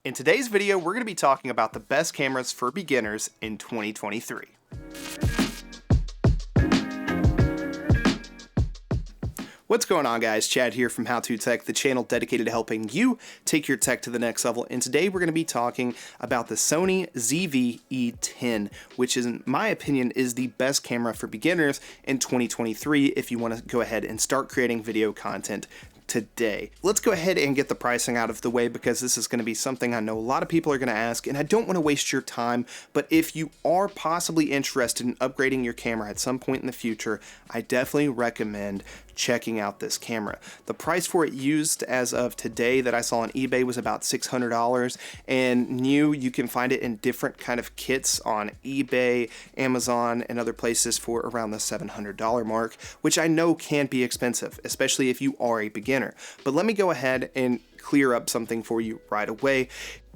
In today's video, we're going to be talking about the best cameras for beginners in 2023. What's going on, guys? Chad here from How To Tech, the channel dedicated to helping you take your tech to the next level. And today we're going to be talking about the Sony ZV-E10, which is, in my opinion, is the best camera for beginners in 2023 if you want to go ahead and start creating video content today. Let's go ahead and get the pricing out of the way because this is going to be something I know a lot of people are going to ask, and I don't want to waste your time. But if you are possibly interested in upgrading your camera at some point in the future, I definitely recommend checking out this camera. The price for it used as of today that I saw on eBay was about $600, and new you can find it in different kind of kits on eBay, Amazon, and other places for around the $700 mark, which I know can be expensive, especially if you are a beginner. But let me go ahead and clear up something for you right away.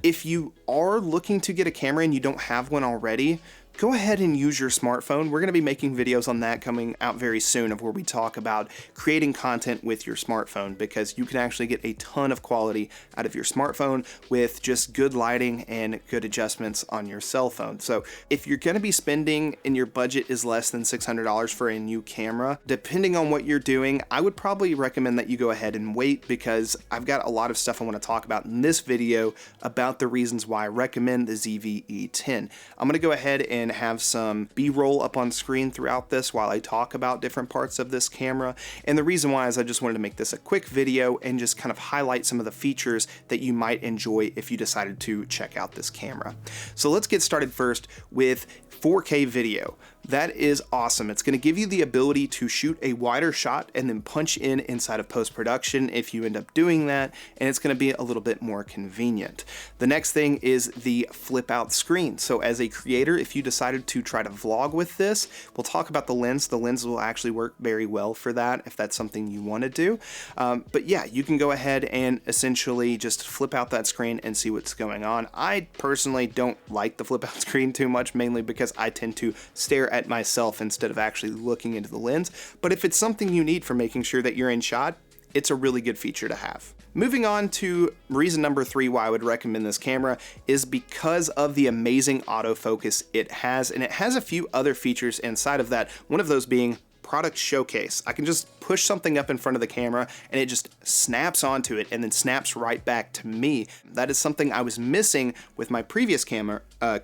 If you are looking to get a camera and you don't have one already, go ahead and use your smartphone. We're going to be making videos on that coming out very soon, of where we talk about creating content with your smartphone, because you can actually get a ton of quality out of your smartphone with just good lighting and good adjustments on your cell phone. So if you're going to be spending and your budget is less than $600 for a new camera, depending on what you're doing, I would probably recommend that you go ahead and wait, because I've got a lot of stuff I want to talk about in this video about the reasons why I recommend the ZV-E10. I'm going to go ahead and have some B-roll up on screen throughout this while I talk about different parts of this camera. And the reason why is I just wanted to make this a quick video and just kind of highlight some of the features that you might enjoy if you decided to check out this camera. So let's get started first with 4K video. That is awesome. It's going to give you the ability to shoot a wider shot and then punch in inside of post-production if you end up doing that, and it's going to be a little bit more convenient. The next thing is the flip out screen. So as a creator, if you decided to try to vlog with this, we'll talk about the lens. The lens will actually work very well for that if that's something you want to do. But yeah, you can go ahead and essentially just flip out that screen and see what's going on. I personally don't like the flip out screen too much, mainly because I tend to stare at myself instead of actually looking into the lens. But if it's something you need for making sure that you're in shot, it's a really good feature to have. Moving on to reason number 3 why I would recommend this camera is because of the amazing autofocus it has, and it has a few other features inside of that, one of those being product showcase. I can just push something up in front of the camera and it just snaps onto it and then snaps right back to me. That is something I was missing with my previous camera, the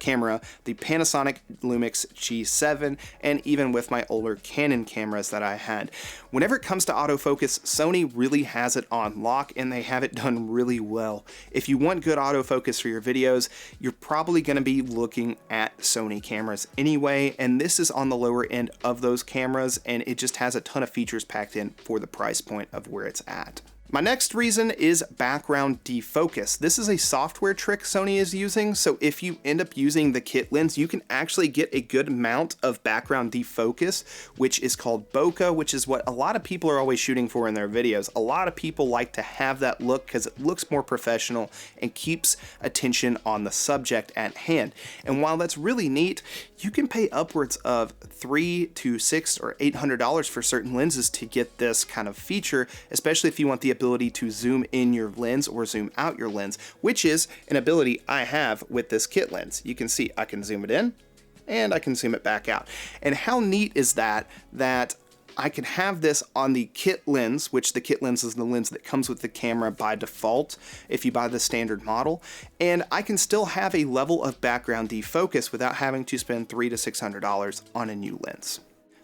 Panasonic Lumix G7, and even with my older Canon cameras that I had. Whenever it comes to autofocus, Sony really has it on lock, and they have it done really well. If you want good autofocus for your videos, you're probably going to be looking at Sony cameras anyway, and this is on the lower end of those cameras, and it just has a ton of features packed in for the price point of where it's at. My next reason is background defocus. This is a software trick Sony is using, so if you end up using the kit lens, you can actually get a good amount of background defocus, which is called bokeh, which is what a lot of people are always shooting for in their videos. A lot of people like to have that look because it looks more professional and keeps attention on the subject at hand. And while that's really neat, you can pay upwards of $300 to $600 or $800 for certain lenses to get this kind of feature, especially if you want the ability to zoom in your lens or zoom out your lens, which is an ability I have with this kit lens. You can see I can zoom it in and I can zoom it back out. And how neat is that I can have this on the kit lens, which the kit lens is the lens that comes with the camera by default if you buy the standard model, and I can still have a level of background defocus without having to spend $300 to $600 on a new lens.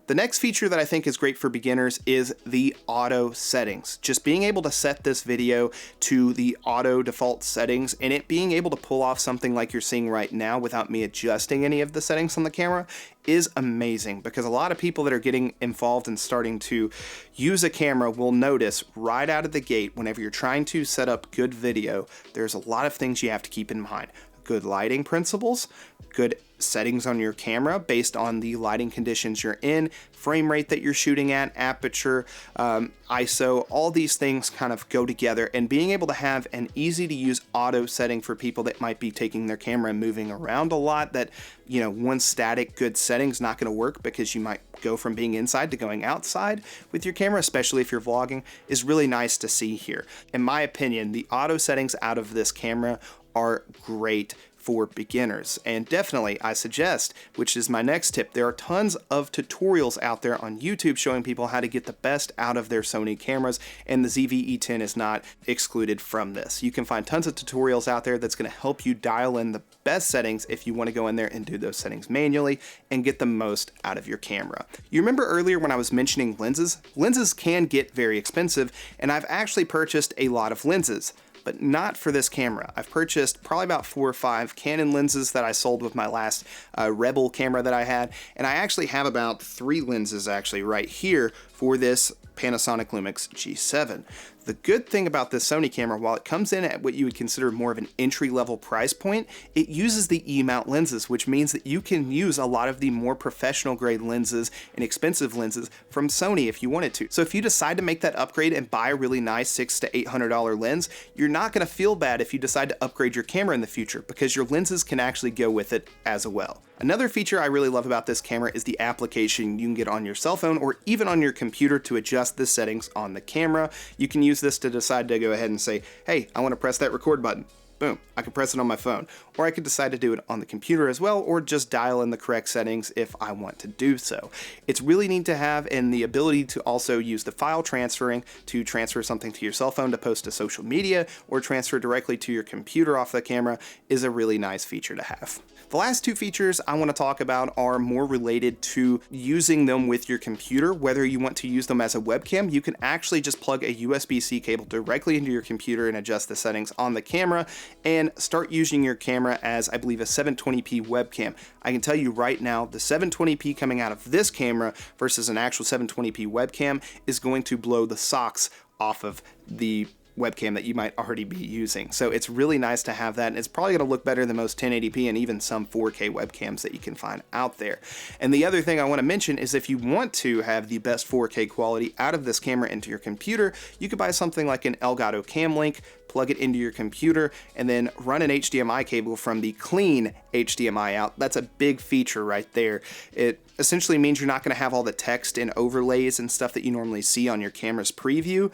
The next feature that I think is great for beginners is the auto settings. Just being able to set this video to the auto default settings and it being able to pull off something like you're seeing right now without me adjusting any of the settings on the camera is amazing, because a lot of people that are getting involved and starting to use a camera will notice right out of the gate, whenever you're trying to set up good video, there's a lot of things you have to keep in mind. Good lighting principles, good settings on your camera based on the lighting conditions you're in, frame rate that you're shooting at, aperture, ISO, all these things kind of go together, and being able to have an easy to use auto setting for people that might be taking their camera and moving around a lot, that, you know, one static good setting is not going to work because you might go from being inside to going outside with your camera, especially if you're vlogging, is really nice to see here. In my opinion, the auto settings out of this camera are great for beginners. And definitely I suggest, which is my next tip, there are tons of tutorials out there on YouTube showing people how to get the best out of their Sony cameras, and the ZV-E10 is not excluded from this. You can find tons of tutorials out there that's going to help you dial in the best settings if you want to go in there and do those settings manually and get the most out of your camera. You remember earlier when I was mentioning lenses? Lenses can get very expensive, and I've actually purchased a lot of lenses, but not for this camera. I've purchased probably about 4 or 5 Canon lenses that I sold with my last Rebel camera that I had, and I actually have about 3 lenses actually right here for this Panasonic Lumix G7. The good thing about this Sony camera, while it comes in at what you would consider more of an entry-level price point, it uses the E-mount lenses, which means that you can use a lot of the more professional grade lenses and expensive lenses from Sony if you wanted to. So if you decide to make that upgrade and buy a really nice $600 to $800 lens, you're not going to feel bad if you decide to upgrade your camera in the future, because your lenses can actually go with it as well. Another feature I really love about this camera is the application you can get on your cell phone or even on your computer to adjust the settings on the camera. You can use this to decide to go ahead and say, hey, I want to press that record button. Boom, I can press it on my phone. Or I could decide to do it on the computer as well, or just dial in the correct settings if I want to do so. It's really neat to have, and the ability to also use the file transferring to transfer something to your cell phone to post to social media or transfer directly to your computer off the camera is a really nice feature to have. The last 2 features I want to talk about are more related to using them with your computer. Whether you want to use them as a webcam, you can actually just plug a USB-C cable directly into your computer and adjust the settings on the camera and start using your camera as, I believe, a 720p webcam. I can tell you right now, the 720p coming out of this camera versus an actual 720p webcam is going to blow the socks off of the webcam that you might already be using. So it's really nice to have that, and it's probably going to look better than most 1080p and even some 4K webcams that you can find out there. And the other thing I want to mention is if you want to have the best 4K quality out of this camera into your computer, you could buy something like an Elgato Cam Link, plug it into your computer, and then run an HDMI cable from the clean HDMI out. That's a big feature right there. It essentially means you're not going to have all the text and overlays and stuff that you normally see on your camera's preview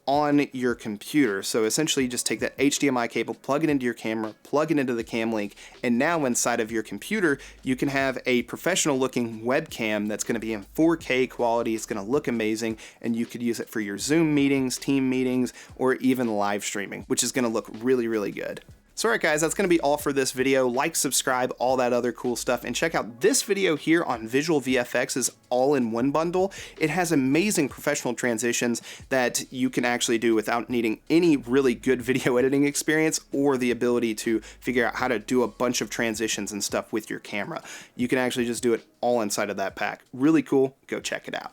on your computer. So essentially you just take that HDMI cable, plug it into your camera, plug it into the Cam Link, and now inside of your computer you can have a professional looking webcam that's going to be in 4K quality. It's going to look amazing, and you could use it for your Zoom meetings, team meetings, or even live streaming, which is going to look really, really good. So alright guys, that's going to be all for this video. Like, subscribe, all that other cool stuff, and check out this video here on Visual VFX's all-in-one bundle. It has amazing professional transitions that you can actually do without needing any really good video editing experience or the ability to figure out how to do a bunch of transitions and stuff with your camera. You can actually just do it all inside of that pack. Really cool. Go check it out.